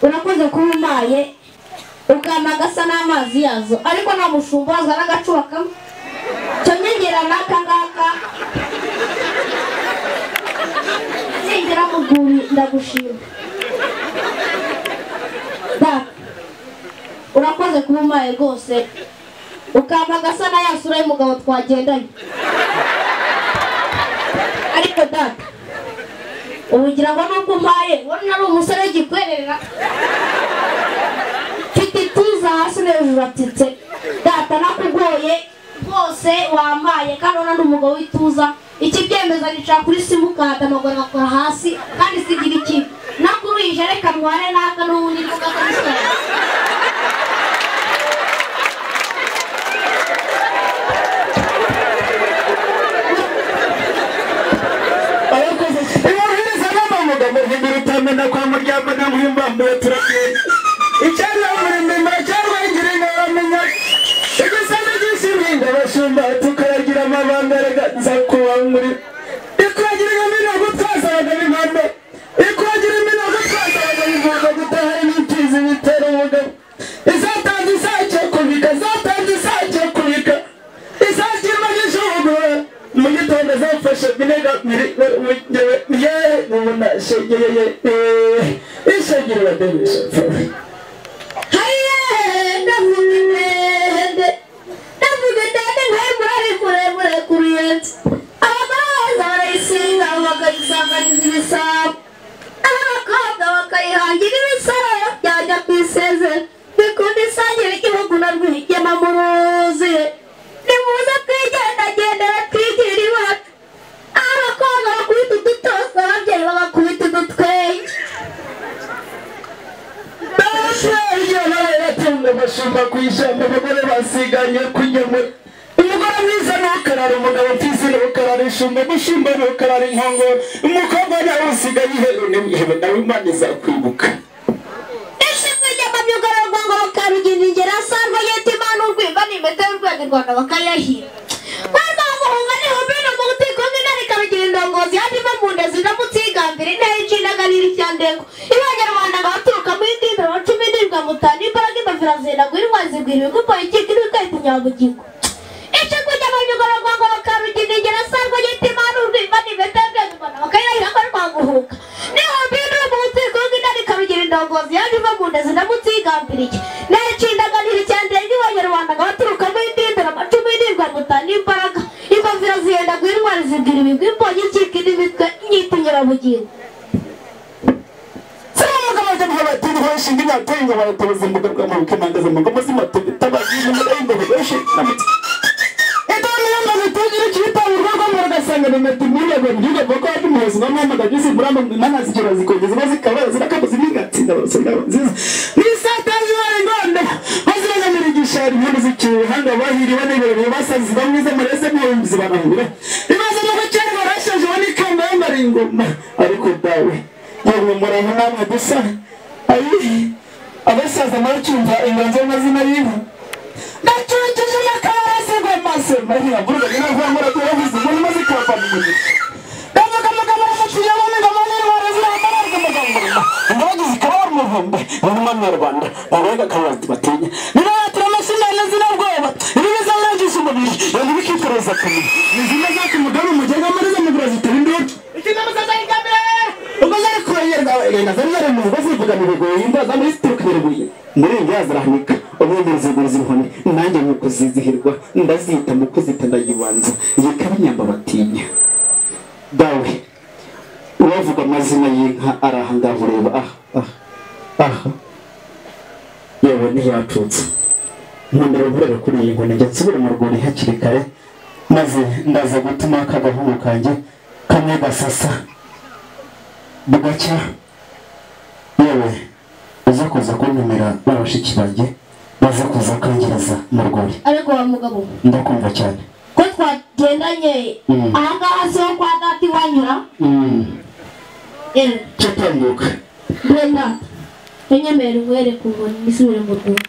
urakoze kumaye ukamagasa n'amazi yazo ariko nta mushumbazwa n'agacuba kamwe cyo nyengera naka ngaka nengera muguri ndagushima data urakoze kumaye rwose ukamagasa na yasura y'umugabo twagendanye ariko data ubugira ngo nuko mpaye wona ari umusore gikwerera tuza hasi n'hejuru atitse data nakugoye rwose wamaye kandi ona n'umugabo w'ituza iki byemeza nica kuri simukada amaguru akora hasi kandi sigira iki nakuruje reka ntware naka n'ubundi mvuga ko bisaba Mena kwa muryango na muhimbambuye turakeye icyari amurembe cyangwa ingiringa bamenya igisana gisiringa bashumba tukaragira amabanga reganza kuba muri ikwagira imina gutwaza abagabo impande ikwagira imina gutwaza abagabo imvugo gutaha n'imfizi bitera umugabo izatanze isake kubika zatanze isake kubika izakirwa n'ishobora mu gitondo zafashe minega mubona shegeye ishegere badebesha muremure kuruyenzi abagaraza barayisinga bakayisanganiza ibisabo abakobwa bakayihangira ibisabo byajya kwisezera bikunda isangira igihugu narwigema muruzi nimuze twigendagendera twigira iwacu abakobwa bakubita udutoza ababyeyi bagakubita udutwenge bashumba kwishyamba abagore basiganye kunyamura umugore mwiza n'ukarara umugabo mfizi n'ukarara ishumba mushumba n'ukarara inkongoro umukobwa nawe usigaye ihero n'ihebe nawe imana izakwibuka ishimwe ry'amamyugarurwa ngo bakarugira ingera asanga yita imana urwimba n'impeta y'urwego rwanda bakayahira kwanza bamuhunga n'ihumbi no mu butiko nk'intare ikarugira indongozi yandimo mu nda ziramutse yigambira intare icindaganira icyandego ibanyarwanda ngo baturuka mu indimbe wa cumi n'irindwi mutanu imbaraga imavira zenda guhira umwazi gwira ibigupa ikika n'ibikahita inyabugingo ishimwe ry'amamyugarurwa ngo bakarugira ingera asanga yita imana urwimba n'impeta y'urwego rwanda bakayahira ko ari kwaguhuka n'ihumbi no mu butiko nk'intare ikarugira indongozi yandimo mu nda ziramutse yigambira iki n'icindaganira icyandego ibanyarwanda ngo baturuka mu indimbe wa cumi n'irindwi mutanu imbaraga imavira zenda guhira umwazi zibwira ibigwi mbonye ikika n'imitwe nyita nyirabugingo abatiri bashinga imyatenga baratoza imbuga bw'amabuke mandaza mu ngoma z'imatobe tabagiye mu ngo beshi namutse etoni yamaze tugira cyitangurwa ko mu gasanga na metimire ngo ndiga boko ari muzi no mama dagisi buramba mana zikira zikongeza bazikaba zirakabuza n'ingatsinda barasanga nziza ni satazi wari ngonde baziranga muri gishari mu zikiri hanga bahiriwe n'ibirori basazi bamwize marese n'ibimbizi banahura ibaze no gukera barashaje wani kamba yambara ingoma ariko dawe yewe muraho namwe dusa abasaza maracyumva inganzo y'amazina y'inka ndacukeje n'akarasi rw'amaso mariya buruga n'inka muragira yavuze ngo nimaze kwapa mu mujyi ndavuga amagambo y'umuciye w'ingoma n'intwara z'amara rw'amagambo imbabagizi kabara umuvumbe n'umwami wa Rwanda babaga kabati batinya nibatura amashimana z'inabwoba ibi bizarangisha umubiri yandi bikitoroza kumira nizina zaka umugabo umugega amariza mugura zitari ndoto ikinama zazayigambira ubazari kurayerwa nazari mu bazivuga mu bigo imbaza muri stroke muri yazarahanika ubundi ziguriza inkoni nanjye mu kuzizihirwa ndazita mu kuzita ndayibanza yikabanyamba batinya dawe uravuga amazina y'inka arahanga ureba yewe ntiyacutse nkundira ururere kuri iyi nkoni njya nsubira mu rwuri hakiri kare maze ndaza gutuma akagahungu kanjye kamwe gasasa bugacya yewe uza kuza kuntumira n'abashiki banjye baza kuza kangereza mu rwuri ariko wa mugabo ndakumva cyane ko twagendanye ahangaha si ho kwa dati wanyura cyatambuka Brenda, enyemerera uhere ku nkoni nisubire mu rwuri